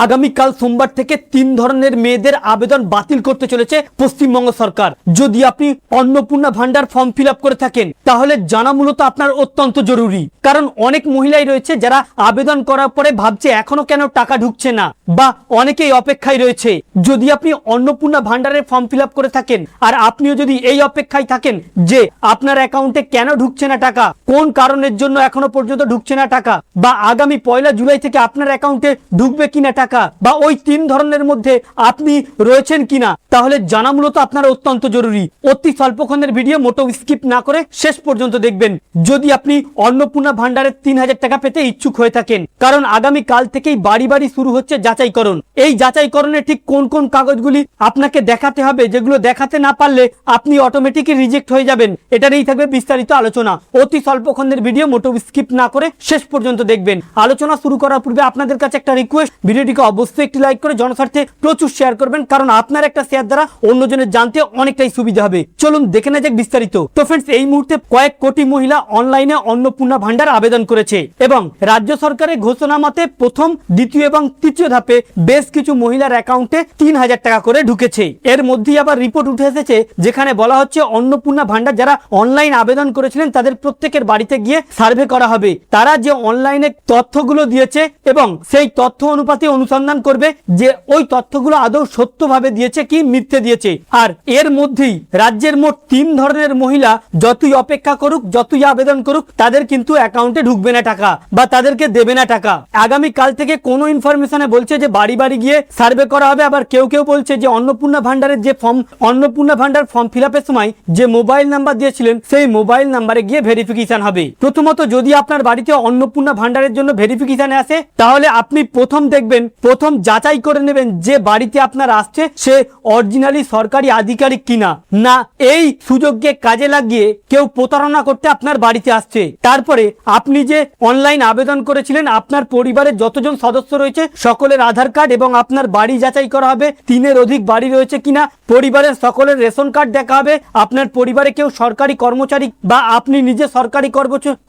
আগামীকাল সোমবার থেকে 3 ধরনের মেয়েদের আবেদন বাতিল করতে চলেছে পশ্চিমবঙ্গ সরকার। যদি আপনি অন্নপূর্ণা ভান্ডার ফর্ম ফিল আপ করে থাকেন তাহলে জানা মূলত আপনার অত্যন্ত জরুরি, কারণ অনেক মহিলাই রয়েছে যারা আবেদন করার পরে ভাবছে এখনো কেন টাকা ঢুকছে না, বা অনেকেই অপেক্ষায় রয়েছে। যদি আপনি অন্নপূর্ণা ভান্ডারের ফর্ম ফিল আপ করে থাকেন আর আপনিও যদি এই অপেক্ষায় থাকেন যে আপনার অ্যাকাউন্টে কেন ঢুকছে না টাকা, কোন কারণের জন্য এখনো পর্যন্ত ঢুকছে না টাকা, বা আগামী 1 জুলাই থেকে আপনার অ্যাকাউন্টে ঢুকবে কিনা টাকা, বা ওই 3 ধরনের মধ্যে আপনি রয়েছেন কিনা, তাহলে জানা মূলত আপনার অত্যন্ত জরুরি। অতি স্বল্পক্ষণের ভিডিও, মোটো স্কিপ না করে শেষ পর্যন্ত দেখবেন যদি আপনি অন্নপূর্ণা ভান্ডারের 3000 টাকা পেতে ইচ্ছুক হয়ে থাকেন। কারণ আগামী কাল থেকেই বাড়ি বাড়ি শুরু হচ্ছে যাচাইকরণ। এই যাচাইকরণে ঠিক কোন কোন কাগজগুলি আপনাকে দেখাতে হবে, যেগুলো দেখাতে না পারলে আপনি অটোমেটিকই রিজেক্ট হয়ে যাবেন, এটা নিয়েই থাকবে বিস্তারিত আলোচনা। অতি স্বল্পক্ষণের ভিডিও, মোটো স্কিপ না করে শেষ পর্যন্ত দেখবেন। আলোচনা শুরু করার পূর্বে আপনাদের কাছে একটা রিকোয়েস্ট, ভিডিওটিকে অবশ্যই একটি লাইক করে জনস্বার্থে প্রচুর শেয়ার করবেন, কারণ আপনার একটা শেয়ার দ্বারা অন্যজনের জানতে অনেকটাই সুবিধা হবে। চলুন দেখে নেওয়া যাক বিস্তারিত। তো ফ্রেন্ডস, এই মুহূর্তে কয়েক কোটি মহিলা অনলাইনে অন্নপূর্ণা ভান্ডার আবেদন করেছে এবং রাজ্য সরকারের ঘোষণা মতে প্রথম, দ্বিতীয় এবং তৃতীয় ধাপে বেশ কিছু মহিলার অ্যাকাউন্টে 3000 টাকা করে ঢুকেছে। এর মধ্যেই আবার রিপোর্ট উঠে এসেছে যেখানে বলা হচ্ছে অন্নপূর্ণা ভান্ডার যারা অনলাইন আবেদন করেছিলেন তাদের প্রত্যেকের বাড়িতে গিয়ে সার্ভে করা হবে। তারা যে অনলাইনে তথ্যগুলো দিয়েছে এবং সেই তথ্য অনুপাতে অনুসন্ধান করবে যে ওই তথ্যগুলো আদৌ সত্যভাবে দিয়েছে কি মিথ্যে দিয়েছে। আর এর মধ্যেই রাজ্যের মোট 3 ধরনের মহিলা যতই অপেক্ষা করুক, যতই আবেদন করুক, তাদের কিন্তু অ্যাকাউন্টে ঢুকবে না টাকা বা তাদেরকে দেবে না টাকা। আগামী কাল থেকে কোনো ইনফরমেশনে বলছে যে বাড়ি বাড়ি গিয়ে সার্ভে করা হবে। আবার কেউ কেউ বলছে যে অন্নপূর্ণা ভান্ডারের যে ফর্ম, অন্নপূর্ণা ভান্ডার ফর্ম ফিল আপের সময় যে মোবাইল নাম্বার দিয়েছিলেন সেই মোবাইল নাম্বারে গিয়ে ভেরিফিকেশন হবে। প্রথমত, যদি আপনার বাড়িতে অন্নপূর্ণা ভান্ডারের জন্য ভেরিফিকেশনে আসে তাহলে আপনি প্রথম দেখবেন, প্রথম যাচাই করে নেবেন যে বাড়িতে আপনার আসছে সে অরিজিনালি সরকারি আধিকারিক কিনা, না এই সুযোগকে কাজে লাগিয়ে কেউ প্রতারণা করতে আপনার বাড়িতে আসছে। তারপরে আপনি যে অনলাইন আবেদন করেছিলেন, আপনার পরিবারের যতজন সদস্য রয়েছে সকলের আধার কার্ড এবং আপনার বাড়ি যাচাই করা হবে, 3 এর অধিক বাড়ি রয়েছে কিনা, পরিবারের সকলের রেশন কার্ড দেখা হবে, আপনার পরিবারে কেউ সরকারি কর্মচারী বা আপনি নিজে সরকারি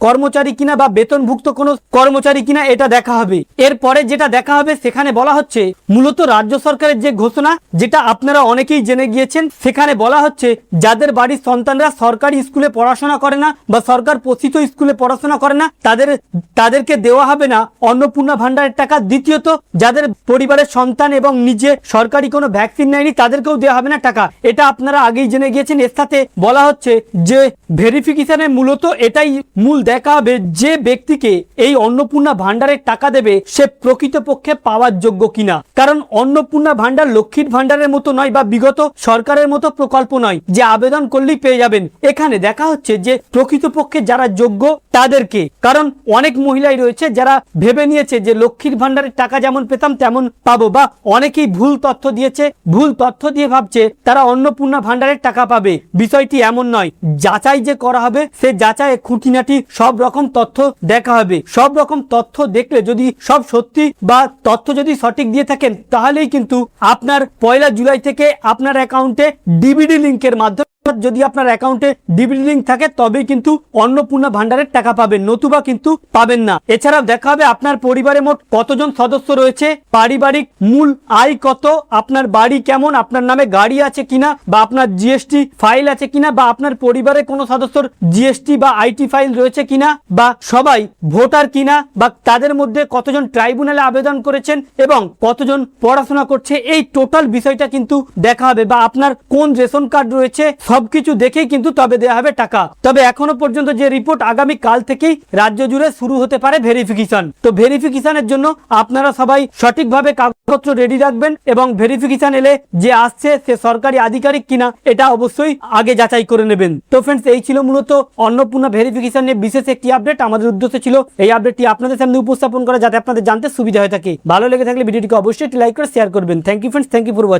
কর্মচারী কিনা বা বেতনভুক্ত কোনো কর্মচারী কিনা এটা দেখা হবে। এরপরে যেটা দেখা হবে সেখানে বলা হচ্ছে মূলত রাজ্য সরকারের যে ঘোষণা, যেটা আপনারা অনেকেই জেনে গিয়েছেন, সেখানে বলা হচ্ছে যাদের বাড়ির সন্তানরা সরকারি স্কুলে পড়াশোনা করে না বা সরকার পোষিত স্কুলে পড়াশোনা করে না তাদেরকে দেওয়া হবে না অন্নপূর্ণা ভান্ডারের টাকা। দ্বিতীয়ত, যাদের পরিবারের সন্তান এবং নিজে সরকারি কোনো ভ্যাকসিন নেয়নি তাদেরকেও দেওয়া হবে না টাকা। এটা আপনারা আগেই জেনে গিয়েছেন। এর সাথে বলা হচ্ছে যে ভেরিফিকেশনে মূলত এটাই মূল দেখা হবে যে ব্যক্তিকে এই অন্নপূর্ণা ভান্ডারের টাকা দেবে সে প্রকৃতপক্ষে পাওয়ার যোগ্য কিনা। কারণ অন্নপূর্ণা ভান্ডার লক্ষ্মীর ভান্ডারের মতো নয় বা বিগত সরকারের মতো প্রকল্প নয় যে আবেদন করলেই পেয়ে যাবেন। এখানে দেখা হচ্ছে যে প্রকৃতপক্ষে যারা যোগ্য তাদেরকে, কারণ অনেক মহিলাই রয়েছে যারা ভেবে নিয়েছে যে লক্ষ্মীর ভান্ডারের টাকা যেমন পেতাম তেমন পাবো, বা অনেকেই ভুল তথ্য দিয়েছে, ভুল তথ্য দিয়ে ভাবছে তারা অন্নপূর্ণা ভান্ডারের টাকা পাবে। বিষয়টি এমন নয়। যাচাই যে করা হবে সে যাচাই খুঁটিনাটি সব রকম তথ্য দেখা হবে। সব রকম তথ্য দেখলে যদি সব সত্যি বা তথ্য যদি সঠিক দিয়ে থাকেন তাহলেই কিন্তু আপনার 1 জুলাই থেকে আপনার অ্যাকাউন্টে ডিবিডি লিঙ্কের মাধ্যমে, যদি আপনার অ্যাকাউন্টে ডিবিডি লিঙ্ক থাকে তবেই কিন্তু অন্নপূর্ণা ভান্ডারের টাকা পাবেন, নতুবা কিন্তু পাবেন না। এছাড়াও দেখা হবে আপনার পরিবারে মোট কতজন সদস্য রয়েছে, পারিবারিক মূল আয় কত, আপনার বাড়ি কেমন, আপনার নামে গাড়ি আছে কিনা বা আপনার জিএসটি ফাইল আছে কিনা, বা আপনার পরিবারের কোনো সদস্যর জিএসটি বা আইটি ফাইল রয়েছে কিনা, বা সবাই ভোটার কিনা, বা তাদের মধ্যে কতজন ট্রাইব্যুনালে আবেদন করেছেন এবং কতজন পড়াশোনা করছে, এই টোটাল বিষয়টা কিন্তু দেখা হবে। বা আপনার কোন রেশন কার্ড রয়েছে সবকিছু দেখেই কিন্তু তবে দেওয়া হবে টাকা। তবে এখনো পর্যন্ত যে রিপোর্ট, আগামী কাল থেকেই রাজ্য জুড়ে শুরু হতে পারে ভেরিফিকেশন। তো ভেরিফিকেশনের জন্য আপনারা সবাই সঠিকভাবে কাগজপত্র রেডি রাখবেন এবং ভেরিফিকেশন এলে যে আসছে সে সরকারি আধিকারিক কিনা এটা অবশ্যই আগে যাচাই করে নেবেন। তো ফ্রেন্ডস, এই ছিল মূলত অন্নপূর্ণা ভেরিফিকেশন নিয়ে বিশেষ একটি আপডেট। আমাদের উদ্দেশ্য ছিল এই আপডেটটি আপনাদের সামনে উপস্থাপন করা যাতে আপনাদের জানতে সুবিধা হয়ে থাকে। ভালো লেগে থাকলে ভিডিওটিকে অবশ্যই একটি লাইক করে শেয়ার করবেন। Thank you friends, thank you for watching.